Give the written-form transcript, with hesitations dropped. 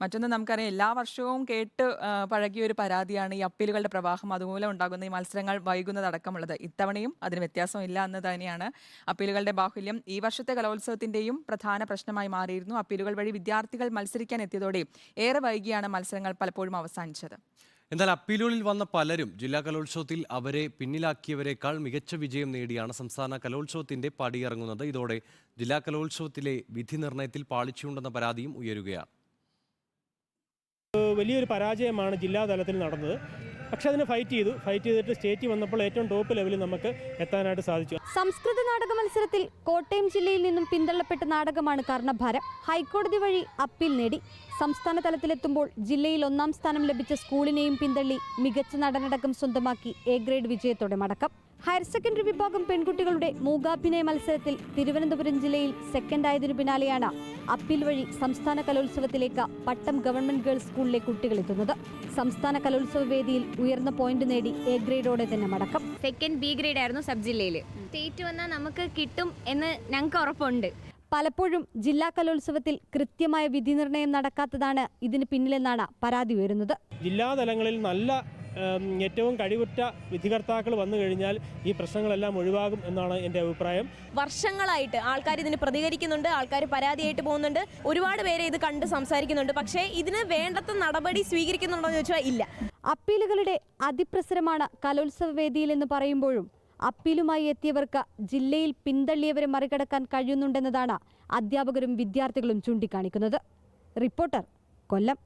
മറ്റൊന്ന് നമുക്കറിയാം, എല്ലാ വർഷവും കേട്ട് പഴകിയ ഒരു പരാതിയാണ് ഈ അപ്പീലുകളുടെ പ്രവാഹം അതുമൂലം ഉണ്ടാകുന്ന ഈ മത്സരങ്ങൾ വൈകുന്നതടക്കമുള്ളത്. ഇത്തവണയും അതിന് വ്യത്യാസമില്ല എന്ന് തന്നെയാണ്. അപ്പീലുകളുടെ ബാഹുല്യം ഈ വർഷത്തെ കലോത്സവത്തിന്റെയും പ്രധാന പ്രശ്നമായി മാറിയിരുന്നു. അപ്പീലുകൾ വഴി വിദ്യാർത്ഥികൾ മത്സരിക്കാൻ എത്തിയതോടെ ഏറെ വൈകിയാണ് മത്സരങ്ങൾ പലപ്പോഴും അവസാനിച്ചത്. എന്നാൽ അപ്പീലുകളിൽ വന്ന പലരും ജില്ലാ കലോത്സവത്തിൽ അവരെ പിന്നിലാക്കിയവരെക്കാൾ മികച്ച വിജയം നേടിയാണ് സംസ്ഥാന കലോത്സവത്തിന്റെ പടിയിറങ്ങുന്നത്. ഇതോടെ ജില്ലാ കലോത്സവത്തിലെ വിധി നിർണയത്തിൽ പാളിച്ചയുണ്ടെന്ന പരാതിയും ഉയരുകയാണ്. വലിയൊരു പരാജയമാണ് ജില്ലാ തലത്തിൽ നടന്നത്. പക്ഷെ അതിന് ഫൈറ്റ് ചെയ്തിട്ട് സ്റ്റേറ്റിൽ വന്നപ്പോൾ ഏറ്റവും ടോപ്പ് ലെവലിൽ നമുക്ക് എത്താനായിട്ട് സാധിച്ചു. സംസ്കൃത നാടക മത്സരത്തിൽ കോട്ടയം ജില്ലയിൽ നിന്നും പിന്തള്ളപ്പെട്ട നാടകമാണ് കർണഭാരം. ഹൈക്കോടതി വഴി അപ്പീൽ നേടി. സംസ്ഥാന തലത്തിലെത്തുമ്പോൾ ജില്ലയിൽ 1-ാം സ്ഥാനം ലഭിച്ച സ്കൂളിനെയും പിന്തള്ളി മികച്ച നടനടക്കം സ്വന്തമാക്കി എ ഗ്രേഡ് വിജയത്തോടെ മടക്കം. ഹയർ സെക്കൻഡറി വിഭാഗം പെൺകുട്ടികളുടെ മൂകാഭിനയ മത്സരത്തിൽ തിരുവനന്തപുരം ജില്ലയിൽ സെക്കൻഡായതിനു പിന്നാലെയാണ് അപ്പീൽ വഴി സംസ്ഥാന കലോത്സവത്തിലേക്ക് പട്ടം ഗവൺമെന്റ് ഗേൾസ് സ്കൂളിലെ കുട്ടികൾ എത്തുന്നത്. സംസ്ഥാന കലോത്സവ വേദിയിൽ ഉയർന്ന പോയിന്റ് നേടി എ ഗ്രേഡോടെ തന്നെ മടക്കം. സെക്കൻഡ് ബി ഗ്രേഡ് ആയിരുന്നു സബ് ജില്ലയിൽ. സ്റ്റേറ്റ് വന്നാൽ നമുക്ക് കിട്ടും എന്ന് ഞങ്ങൾക്ക് ഉറപ്പുണ്ട്. പലപ്പോഴും ജില്ലാ കലോത്സവത്തിൽ കൃത്യമായ വിധി നിർണയം നടക്കാത്തതാണ് ഇതിന് പിന്നിലെന്നാണ് പരാതി ഉയരുന്നത്. ജില്ലാതലങ്ങളിൽ നല്ല ഏറ്റവും കഴിവുറ്റ വിധികർത്താക്കൾ വന്നു കഴിഞ്ഞാൽ ഈ പ്രശ്നങ്ങളെല്ലാം ഒഴിവാകും എന്നാണ് എൻ്റെ അഭിപ്രായം. വർഷങ്ങളായിട്ട് ആൾക്കാർ ഇതിന് പ്രതികരിക്കുന്നുണ്ട്, ആൾക്കാർ പരാതിയായിട്ട് പോകുന്നുണ്ട്, ഒരുപാട് പേരെ ഇത് കണ്ട് സംസാരിക്കുന്നുണ്ട്. പക്ഷേ ഇതിന് വേണ്ടത്ര നടപടി സ്വീകരിക്കുന്നുണ്ടോ എന്ന് ചോദിച്ചാൽ ഇല്ല. അപ്പീലുകളുടെ അതിപ്രസരമാണ് കലോത്സവ വേദിയിലെന്ന് പറയുമ്പോഴും അപ്പീലുമായി എത്തിയവർക്ക് ജില്ലയിൽ പിന്തള്ളിയവരെ മറികടക്കാൻ കഴിയുന്നുണ്ടെന്നതാണ് അധ്യാപകരും വിദ്യാർത്ഥികളും ചൂണ്ടിക്കാണിക്കുന്നത്. റിപ്പോർട്ടർ, കൊല്ലം.